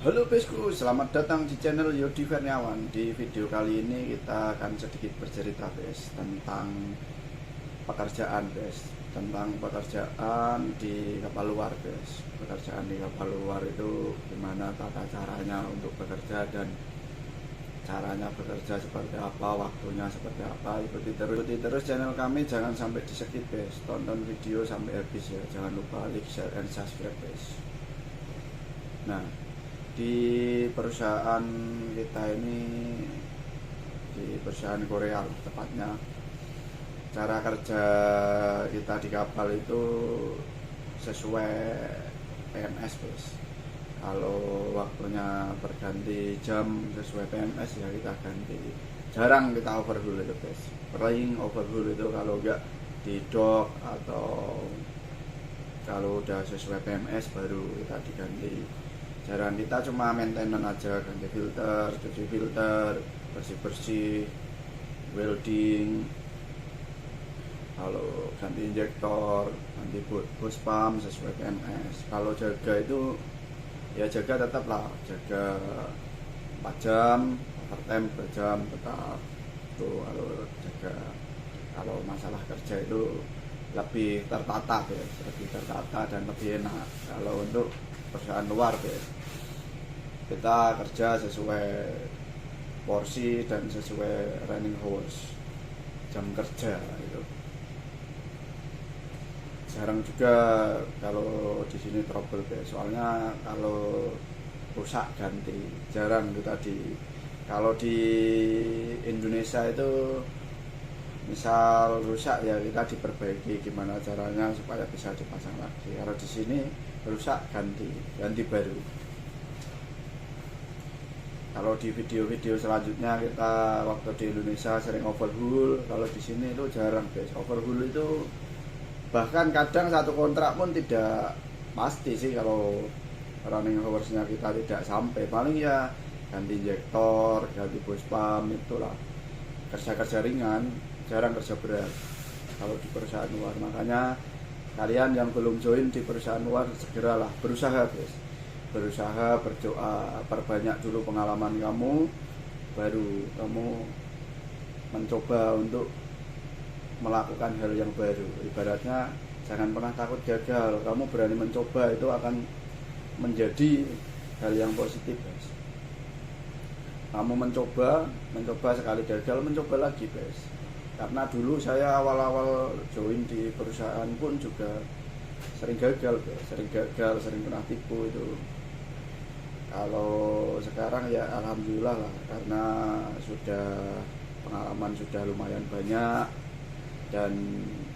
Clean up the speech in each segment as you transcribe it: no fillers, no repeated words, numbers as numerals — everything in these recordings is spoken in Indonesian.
Halo Besku, selamat datang di channel Yodi Verniawan. Di video kali ini kita akan sedikit bercerita tentang pekerjaan tentang pekerjaan di kapal luar Pekerjaan di kapal luar itu gimana tata caranya untuk bekerja dan caranya bekerja seperti apa, waktunya seperti apa. Ikuti terus channel kami, jangan sampai di skip Tonton video sampai habis ya. Jangan lupa like, share, and subscribe Nah, di perusahaan kita ini, di perusahaan Korea tepatnya, cara kerja kita di kapal itu sesuai PMS Kalau waktunya berganti jam sesuai PMS ya kita ganti. Jarang kita overhaul itu Paling overhaul itu kalau enggak di dock atau kalau udah sesuai PMS baru kita diganti. Jarang, kita cuma maintenance aja, ganti filter, cuci filter, bersih-bersih, welding, kalau ganti injektor, ganti bus pump sesuai PMS. Kalau jaga itu ya jaga tetaplah, jaga 4 jam, overtime 2 jam tetap. Tuh kalau jaga, kalau masalah kerja itu lebih tertata lebih tertata dan lebih enak. Kalau untuk perusahaan luar kita kerja sesuai porsi dan sesuai running hours, jam kerja itu. Jarang juga kalau di sini trouble soalnya kalau rusak ganti, jarang itu tadi. Kalau di Indonesia itu misal rusak ya kita diperbaiki gimana caranya supaya bisa dipasang lagi. Kalau di sini rusak ganti baru. Kalau di video-video selanjutnya kita waktu di Indonesia sering overhaul, kalau di sini itu jarang overhaul itu, bahkan kadang satu kontrak pun tidak pasti sih kalau running hoursnya kita tidak sampai. Paling ya ganti injektor, ganti bus pump, itulah kerja-kerja ringan, jarang kerja berat kalau di perusahaan luar. Makanya kalian yang belum join di perusahaan luar, segeralah berusaha berdoa, perbanyak dulu pengalaman kamu, baru kamu mencoba untuk melakukan hal yang baru. Ibaratnya jangan pernah takut gagal, kamu berani mencoba itu akan menjadi hal yang positif Kamu mencoba sekali gagal, mencoba lagi Karena dulu saya awal-awal join di perusahaan pun juga sering gagal, sering kena tipu itu. Kalau sekarang ya alhamdulillah lah, karena pengalaman sudah lumayan banyak dan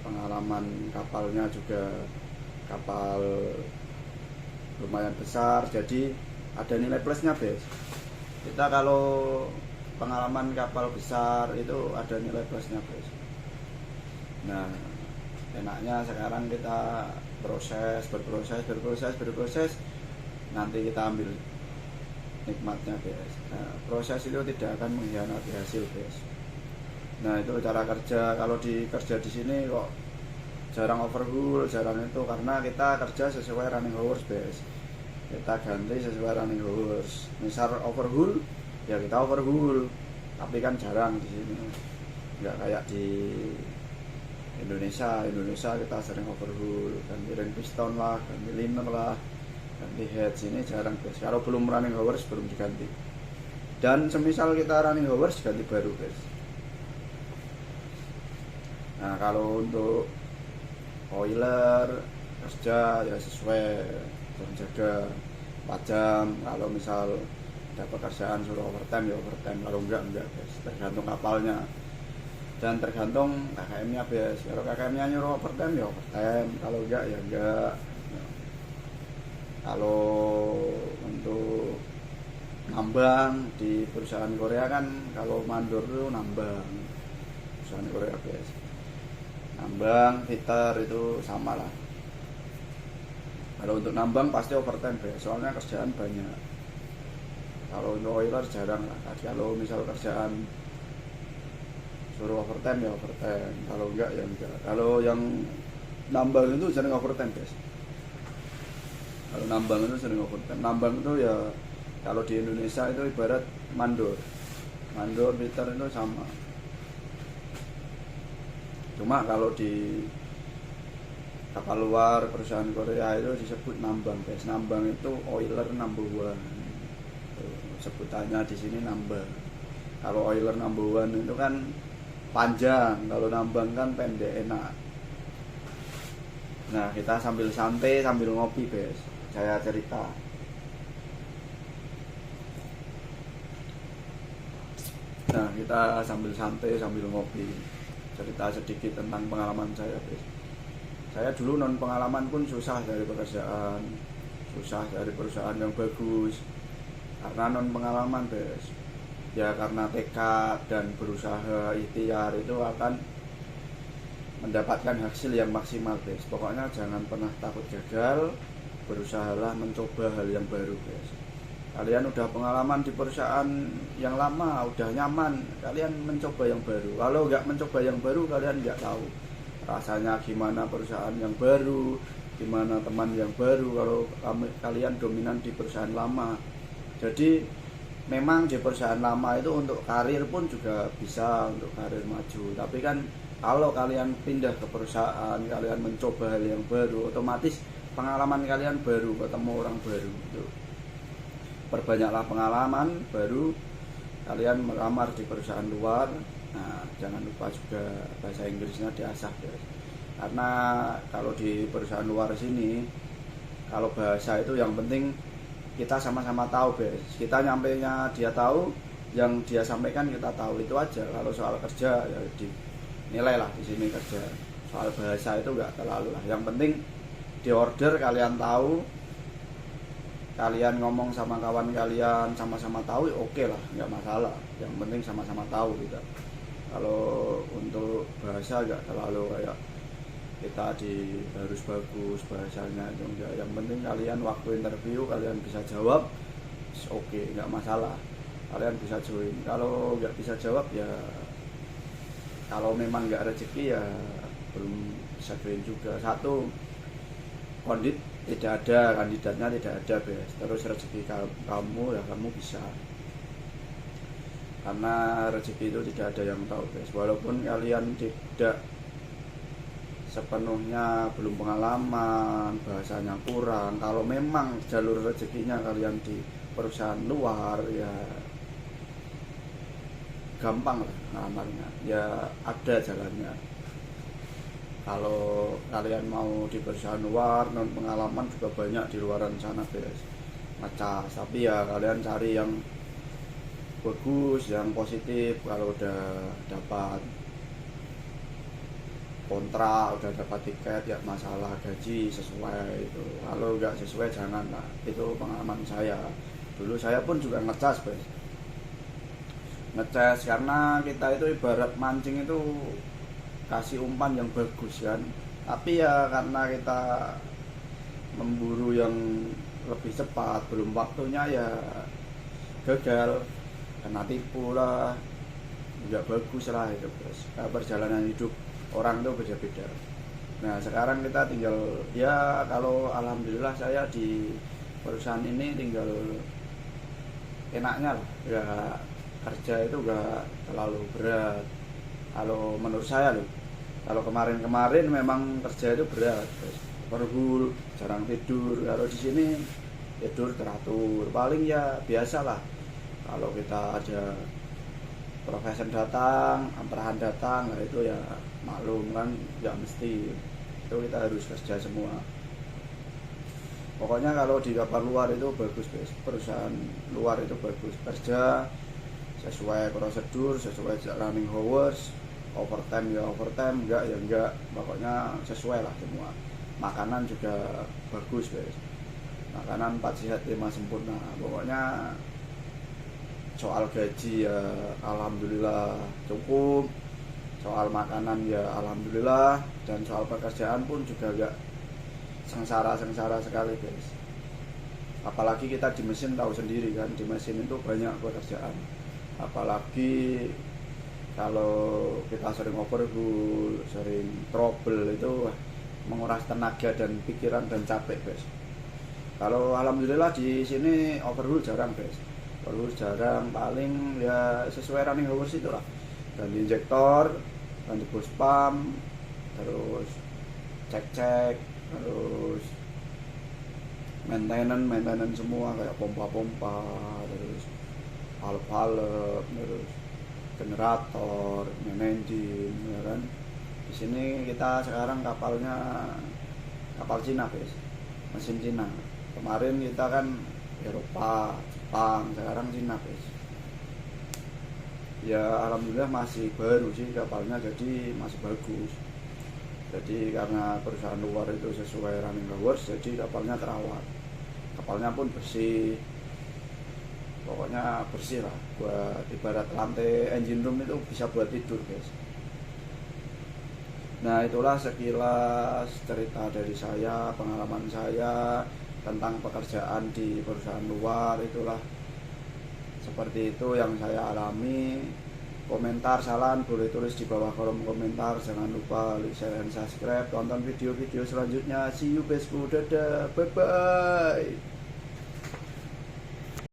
pengalaman kapalnya juga kapal lumayan besar, jadi ada nilai plusnya Kita kalau pengalaman kapal besar itu ada nilai plusnya Nah, enaknya sekarang kita berproses, nanti kita ambil nikmatnya Nah, proses itu tidak akan mengkhianati hasil Nah, itu cara kerja. Kalau kerja di sini kok jarang overhaul, jarang itu karena kita kerja sesuai running hours Kita ganti sesuai running hours. Misal overhaul ya kita overhaul, tapi kan jarang di sini. Nggak kayak di Indonesia kita sering overhaul, ganti ring piston lah, ganti liner lah, ganti head. Sini jarang kalau belum running hours belum diganti. Dan semisal kita running hours ganti baru Nah, kalau untuk oiler kerja ya sesuai jam jaga 4 jam. Kalau misal ada pekerjaan suruh overtime ya overtime, kalau enggak tergantung kapalnya dan tergantung KKM-nya Kalau KKM-nya nyuruh overtime ya overtime, kalau enggak ya enggak. Kalau untuk nambang di perusahaan Korea kan, kalau mandor itu nambang, perusahaan Korea nambang, fitter itu sama lah. Kalau untuk nambang pasti overtime soalnya kerjaan banyak. Kalau untuk oiler jarang lah. Kalau misal kerjaan suruh overtime ya overtime, kalau enggak ya enggak. Kalau yang nambang itu sering overtime Kalau nambang itu sering overtime. Nambang itu ya Kalau di Indonesia itu ibarat mandor, fitter itu sama. Cuma kalau di kapal luar perusahaan Korea itu disebut nambang, guys. Nambang itu oiler number one. Sebutannya di sini nambang. Kalau oiler number one itu kan panjang, kalau nambang kan pendek, enak. Nah, kita sambil santai sambil ngopi, guys. Saya cerita. Nah, kita sambil santai sambil ngopi, cerita sedikit tentang pengalaman saya, guys. Saya dulu non pengalaman pun susah dari pekerjaan, susah dari perusahaan yang bagus karena non pengalaman, guys. Ya karena tekad dan berusaha ikhtiar itu akan mendapatkan hasil yang maksimal, guys. Pokoknya jangan pernah takut gagal, berusahalah mencoba hal yang baru, guys. Kalian udah pengalaman di perusahaan yang lama, udah nyaman, kalian mencoba yang baru. Kalau nggak mencoba yang baru, kalian nggak tahu rasanya gimana perusahaan yang baru, gimana teman yang baru kalau kalian dominan di perusahaan lama. Jadi memang di perusahaan lama itu untuk karir pun juga bisa, untuk karir maju. Tapi kan kalau kalian pindah ke perusahaan, kalian mencoba hal yang baru, otomatis pengalaman kalian baru, ketemu orang baru. Perbanyaklah pengalaman baru, kalian melamar di perusahaan luar. Nah, jangan lupa juga bahasa Inggrisnya diasah, guys. Karena kalau di perusahaan luar sini, kalau bahasa itu yang penting kita sama-sama tahu, guys. Kita nyampainya dia tahu, yang dia sampaikan kita tahu, itu aja. Kalau soal kerja ya dinilai lah di sini kerja. Soal bahasa itu enggak terlalu lah. Yang penting di order kalian tahu, kalian ngomong sama kawan kalian sama-sama tahu, oke lah, nggak masalah. Yang penting sama-sama tahu kita. Kalau untuk bahasa nggak terlalu kayak kita harus bagus bahasanya itu enggak. Yang penting kalian waktu interview kalian bisa jawab, oke, nggak masalah. Kalian bisa join. Kalau nggak bisa jawab ya, kalau memang nggak rezeki ya belum bisa join juga. Satu, kondit tidak ada, kandidatnya tidak ada, guys. Terus rezeki kamu ya kamu bisa, karena rezeki itu tidak ada yang tahu, guys. Walaupun kalian tidak sepenuhnya belum pengalaman, bahasanya kurang, kalau memang jalur rezekinya kalian di perusahaan luar ya gampang lah ngalamarnya, ya ada jalannya. Kalau kalian mau di perusahaan luar non pengalaman juga banyak di luaran sana, guys, ngecas. Tapi ya kalian cari yang bagus, yang positif. Kalau udah dapat kontrak, udah dapat tiket ya masalah, gaji sesuai itu. Kalau nggak sesuai jangan lah. Itu pengalaman saya. Dulu saya pun juga ngecas, guys. Ngecas karena kita itu ibarat mancing itu kasih umpan yang bagus kan, tapi ya karena kita memburu yang lebih cepat, belum waktunya ya gagal, kena tipu lah, nggak bagus lah itu, guys. Perjalanan hidup orang itu beda-beda. Nah sekarang kita tinggal ya, kalau alhamdulillah saya di perusahaan ini tinggal enaknya lah, ya kerja itu nggak terlalu berat. Kalau menurut saya loh, kalau kemarin-kemarin memang kerja itu berat, guys. Perhul, jarang tidur. Kalau di sini tidur teratur, paling ya biasalah. Kalau kita ada profesor datang, antarahan datang, nah itu ya maklum kan, ya mesti itu kita harus kerja semua. Pokoknya kalau di kapal luar itu bagus, guys. Perusahaan luar itu bagus, kerja sesuai prosedur, sesuai running hours. Overtime ya overtime, enggak ya enggak, pokoknya sesuai lah semua. Makanan juga bagus, guys. Makanan 4 sehat 5 sempurna. Pokoknya soal gaji ya alhamdulillah cukup, soal makanan ya alhamdulillah, dan soal pekerjaan pun juga enggak sengsara sekali, guys. Apalagi kita di mesin tahu sendiri kan, di mesin itu banyak pekerjaan. Apalagi kalau kita sering overhaul, sering trouble, itu menguras tenaga dan pikiran dan capek, guys. Kalau alhamdulillah di sini overhaul jarang guys, overhaul jarang, paling ya sesuai running hours itulah, ganti injektor, ganti bus pump, terus cek-cek, terus maintenance semua kayak pompa-pompa, terus valve-valve, terus generator, main engine, ya kan. Di sini kita sekarang kapalnya kapal Cina guys, mesin Cina. Kemarin kita kan Eropa, Jepang, sekarang Cina guys. Ya alhamdulillah masih baru sih kapalnya, jadi masih bagus. Jadi karena perusahaan luar itu sesuai running hours, jadi kapalnya terawat. Kapalnya pun bersih, pokoknya bersih lah. Buat ibarat lantai engine room itu bisa buat tidur guys. Nah itulah sekilas cerita dari saya, pengalaman saya tentang pekerjaan di perusahaan luar. Itulah seperti itu yang saya alami. Komentar, saran boleh tulis di bawah kolom komentar. Jangan lupa like, share, dan subscribe. Tonton video-video selanjutnya. See you besku, dadah, bye bye.